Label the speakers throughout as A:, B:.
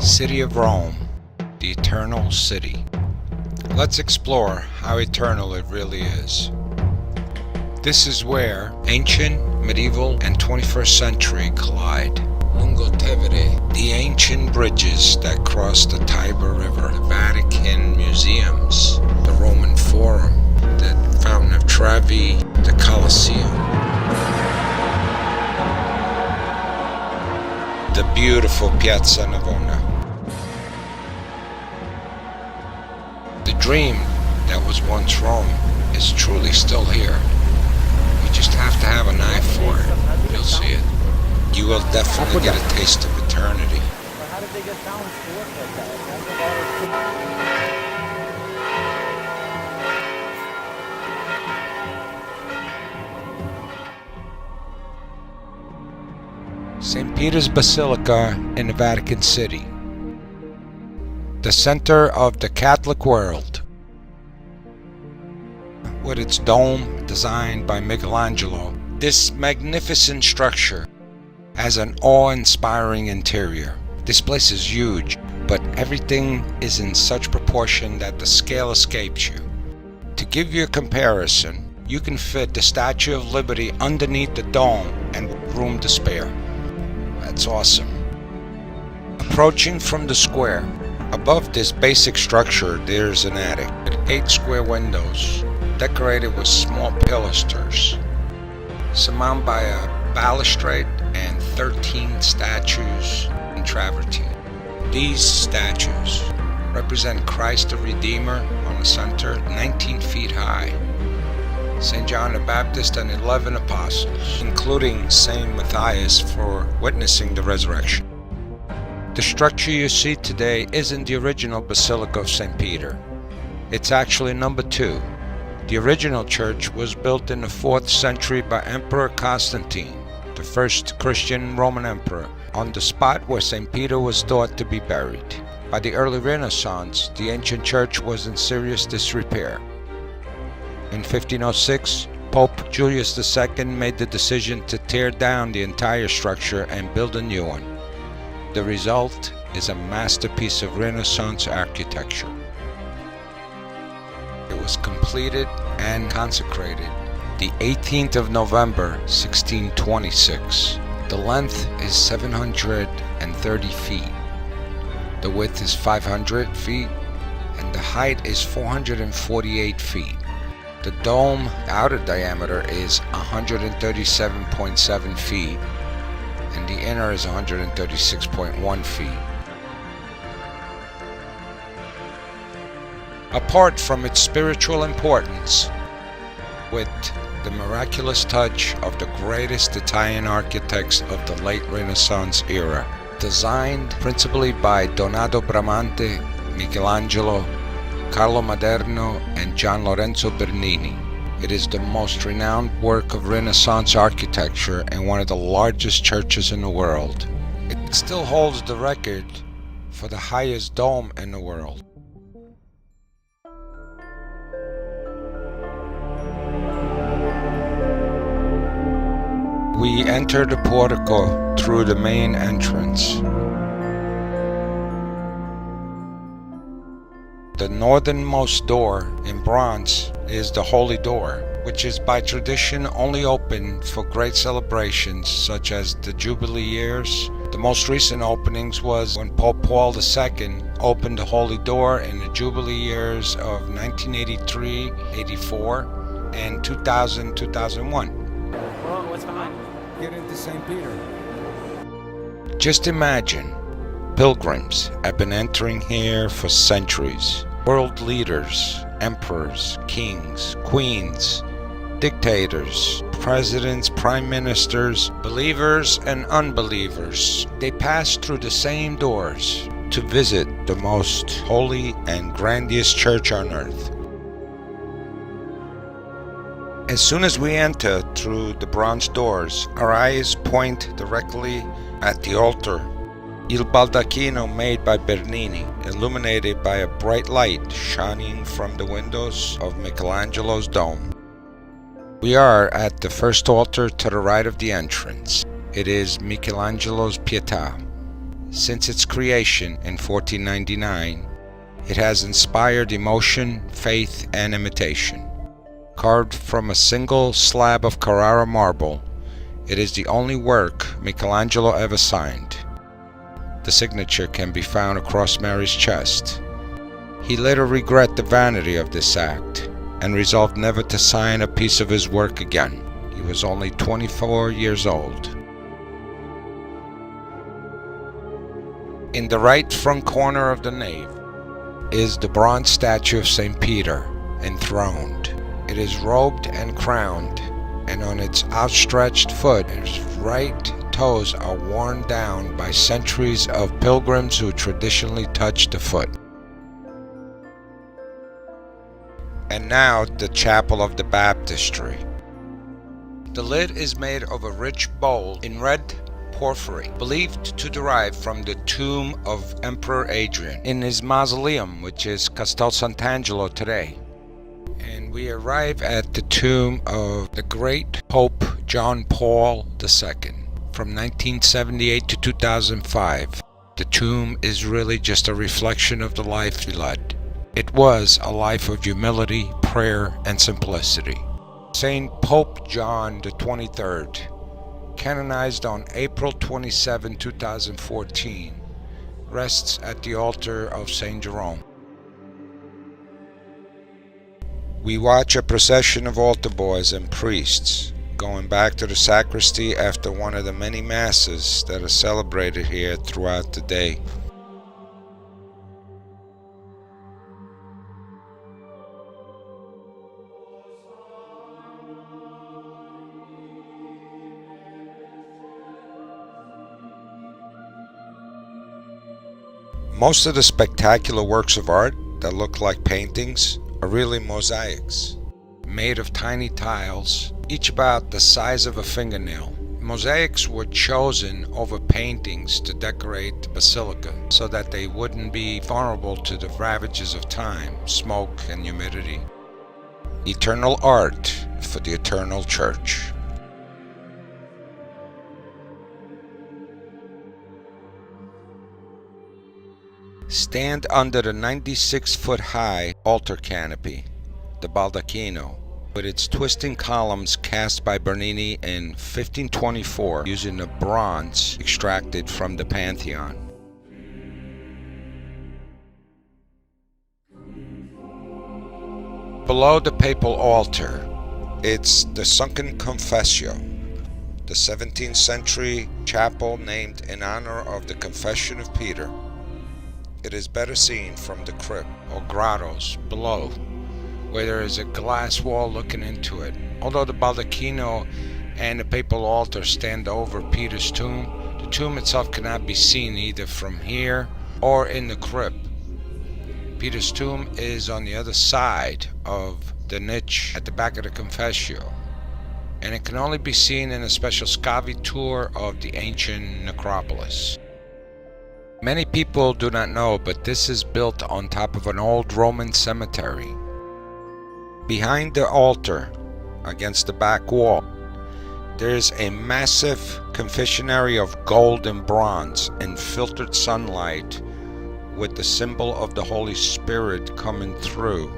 A: City of Rome, the Eternal City. Let's explore how eternal it really is. This is where ancient, medieval, and 21st century collide. Lungo Tevere, the ancient bridges that cross the Tiber River, the Vatican museums, the Roman Forum, the Fountain of Trevi, the Colosseum, the beautiful Piazza Navona. The dream that was once Rome is truly still here. You just have to have an eye for it. You'll see it. You will definitely get a taste of eternity.
B: How did they get balance to work like that?
A: St. Peter's Basilica in the Vatican City, the center of the Catholic world, with its dome designed by Michelangelo. This magnificent structure has an awe-inspiring interior. This place is huge, but everything is in such proportion that the scale escapes you. To give you a comparison, you can fit the Statue of Liberty underneath the dome and room to spare. That's awesome. Approaching from the square, above this basic structure there's an attic with 8 square windows decorated with small pilasters, surmounted by a balustrade and 13 statues in travertine. These statues represent Christ the Redeemer on the center, 19 feet high, St. John the Baptist and 11 apostles, including St. Matthias for witnessing the resurrection. The structure you see today isn't the original Basilica of St. Peter. It's actually number 2. The original church was built in the 4th century by Emperor Constantine, the first Christian Roman emperor, on the spot where St. Peter was thought to be buried. By the early Renaissance, the ancient church was in serious disrepair. In 1506, Pope Julius II made the decision to tear down the entire structure and build a new one. The result is a masterpiece of Renaissance architecture. It was completed and consecrated the 18th of November, 1626. The length is 730 feet. The width is 500 feet, and the height is 448 feet. The dome outer diameter is 137.7 feet, and the inner is 136.1 feet. Apart from its spiritual importance, with the miraculous touch of the greatest Italian architects of the late Renaissance era, designed principally by Donato Bramante, Michelangelo, Carlo Maderno, and Gian Lorenzo Bernini. It is the most renowned work of Renaissance architecture and one of the largest churches in the world. It still holds the record for the highest dome in the world. We enter the portico through the main entrance. The northernmost door in bronze is the Holy Door, which is by tradition only open for great celebrations such as the Jubilee years. The most recent openings was when Pope Paul II opened the Holy Door in the Jubilee years of 1983, 84, and 2000, 2001.
B: Well, what's behind?
A: Get into St. Peter. Just imagine, pilgrims have been entering here for centuries. World leaders, emperors, kings, queens, dictators, presidents, prime ministers, believers and unbelievers. They pass through the same doors to visit the most holy and grandiose church on earth. As soon as we enter through the bronze doors, our eyes point directly at the altar. Il baldacchino made by Bernini, illuminated by a bright light shining from the windows of Michelangelo's dome. We are at the first altar to the right of the entrance. It is Michelangelo's Pietà. Since its creation in 1499, it has inspired emotion, faith, and imitation. Carved from a single slab of Carrara marble, it is the only work Michelangelo ever signed. The signature can be found across Mary's chest. He later regretted the vanity of this act and resolved never to sign a piece of his work again. He was only 24 years old. In the right front corner of the nave is the bronze statue of St. Peter, enthroned. It is robed and crowned, and on its outstretched foot, its right toes are worn down by centuries of pilgrims who traditionally touch the foot. And now the chapel of the baptistry. The lid is made of a rich bowl in red porphyry, believed to derive from the tomb of Emperor Adrian in his mausoleum, which is Castel Sant'Angelo today. And we arrive at the tomb of the great Pope John Paul II from 1978 to 2005. The tomb is really just a reflection of the life he led. It was a life of humility, prayer, and simplicity. Saint Pope John the 23rd, canonized on April 27, 2014, rests at the altar of Saint Jerome. We watch a procession of altar boys and priests going back to the sacristy after one of the many masses that are celebrated here throughout the day. Most of the spectacular works of art that look like paintings are really mosaics, made of tiny tiles, each about the size of a fingernail. Mosaics were chosen over paintings to decorate the basilica so that they wouldn't be vulnerable to the ravages of time, smoke, and humidity. Eternal art for the eternal church. Stand under the 96-foot-high altar canopy, the baldacchino, with its twisting columns cast by Bernini in 1524 using the bronze extracted from the Pantheon. Below the papal altar, it's the sunken Confessio, the 17th century chapel named in honor of the Confession of Peter. It is better seen from the crypt or grottos below, where there is a glass wall looking into it. Although the baldacchino and the papal altar stand over Peter's tomb, the tomb itself cannot be seen either from here or in the crypt. Peter's tomb is on the other side of the niche at the back of the Confessio, and it can only be seen in a special Scavi tour of the ancient necropolis. Many people do not know, but this is built on top of an old Roman cemetery. Behind the altar, against the back wall, there is a massive confessionary of gold and bronze in filtered sunlight with the symbol of the Holy Spirit coming through,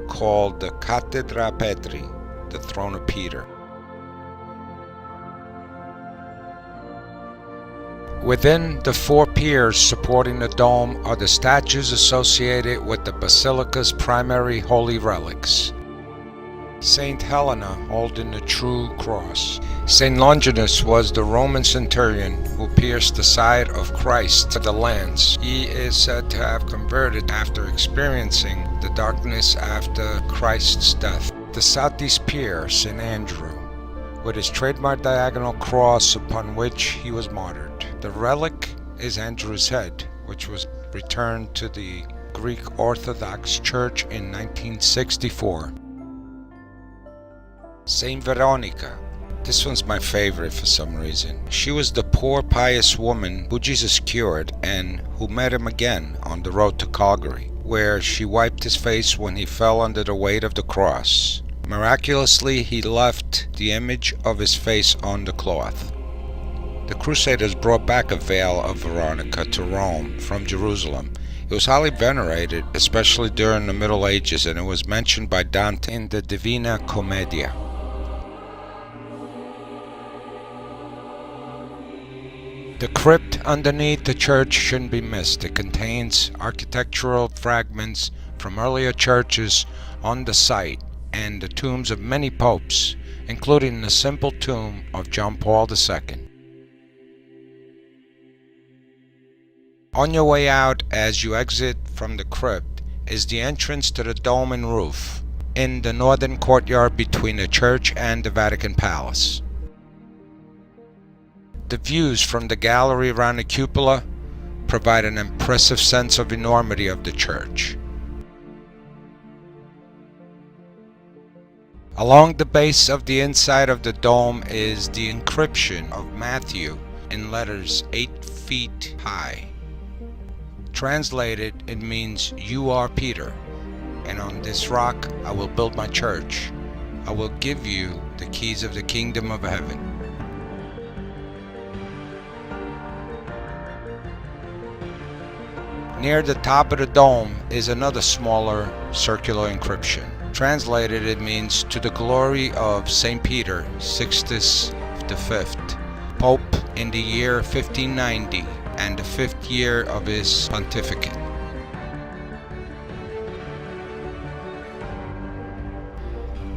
A: called the Cathedra Petri, the throne of Peter. Within the four piers supporting the dome are the statues associated with the basilica's primary holy relics. Saint Helena holding the true cross. Saint Longinus was the Roman centurion who pierced the side of Christ to the lance. He is said to have converted after experiencing the darkness after Christ's death. The southeast pier, St. Andrew, with his trademark diagonal cross upon which he was martyred. The relic is Andrew's head, which was returned to the Greek Orthodox Church in 1964. Saint Veronica. This one's my favorite for some reason. She was the poor pious woman who Jesus cured and who met him again on the road to Calgary, where she wiped his face when he fell under the weight of the cross. Miraculously, he left the image of his face on the cloth. The Crusaders brought back a veil of Veronica to Rome from Jerusalem. It was highly venerated, especially during the Middle Ages, and it was mentioned by Dante in the Divina Commedia. The crypt underneath the church shouldn't be missed. It contains architectural fragments from earlier churches on the site and the tombs of many popes, including the simple tomb of John Paul II. On your way out, as you exit from the crypt, is the entrance to the dome and roof in the northern courtyard between the church and the Vatican Palace. The views from the gallery around the cupola provide an impressive sense of enormity of the church. Along the base of the inside of the dome is the inscription of Matthew in letters 8 feet high. Translated, it means, "You are Peter, and on this rock I will build my church. I will give you the keys of the kingdom of heaven." Near the top of the dome is another smaller circular inscription. Translated, it means, "To the glory of St. Peter, Sixtus V, Pope in the year 1590 and the 5th year of his pontificate."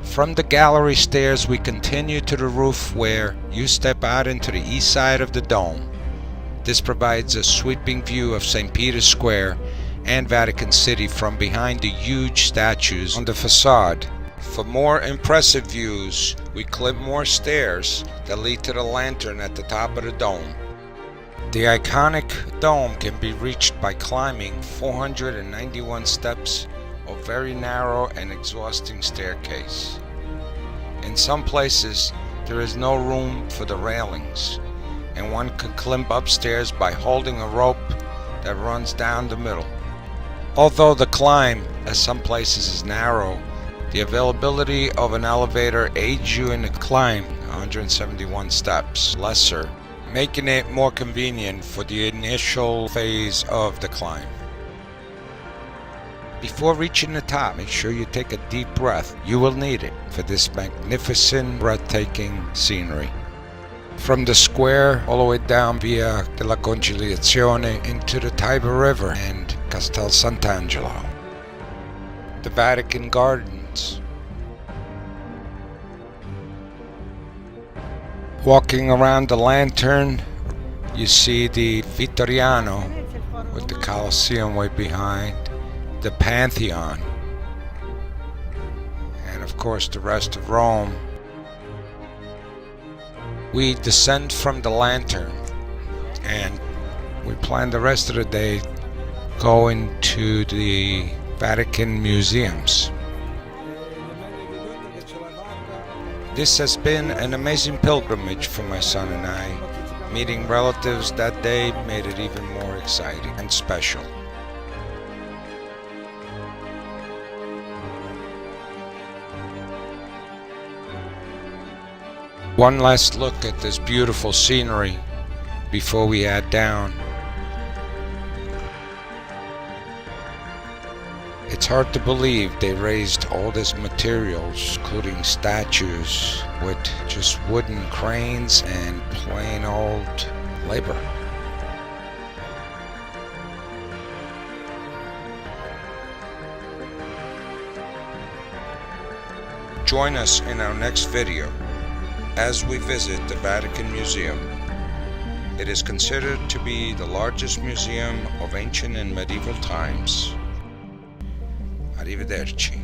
A: From the gallery stairs we continue to the roof, where you step out into the east side of the dome. This provides a sweeping view of St. Peter's Square and Vatican City from behind the huge statues on the facade. For more impressive views, we climb more stairs that lead to the lantern at the top of the dome. The iconic dome can be reached by climbing 491 steps of very narrow and exhausting staircase. In some places, there is no room for the railings, and one can climb upstairs by holding a rope that runs down the middle. Although the climb, at some places, is narrow, the availability of an elevator aids you in the climb 171 steps lesser, making it more convenient for the initial phase of the climb. Before reaching the top, make sure you take a deep breath. You will need it for this magnificent, breathtaking scenery. From the square all the way down Via della Conciliazione into the Tiber River and Castel Sant'Angelo. The Vatican Gardens. Walking around the lantern, you see the Vittoriano with the Colosseum way behind, the Pantheon, and of course the rest of Rome. We descend from the lantern and we plan the rest of the day going to the Vatican museums. This has been an amazing pilgrimage for my son and I. Meeting relatives that day made it even more exciting and special. One last look at this beautiful scenery before we head down. It's hard to believe they raised all these materials, including statues, with just wooden cranes and plain old labor. Join us in our next video as we visit the Vatican Museum. It is considered to be the largest museum of ancient and medieval times. Arrivederci.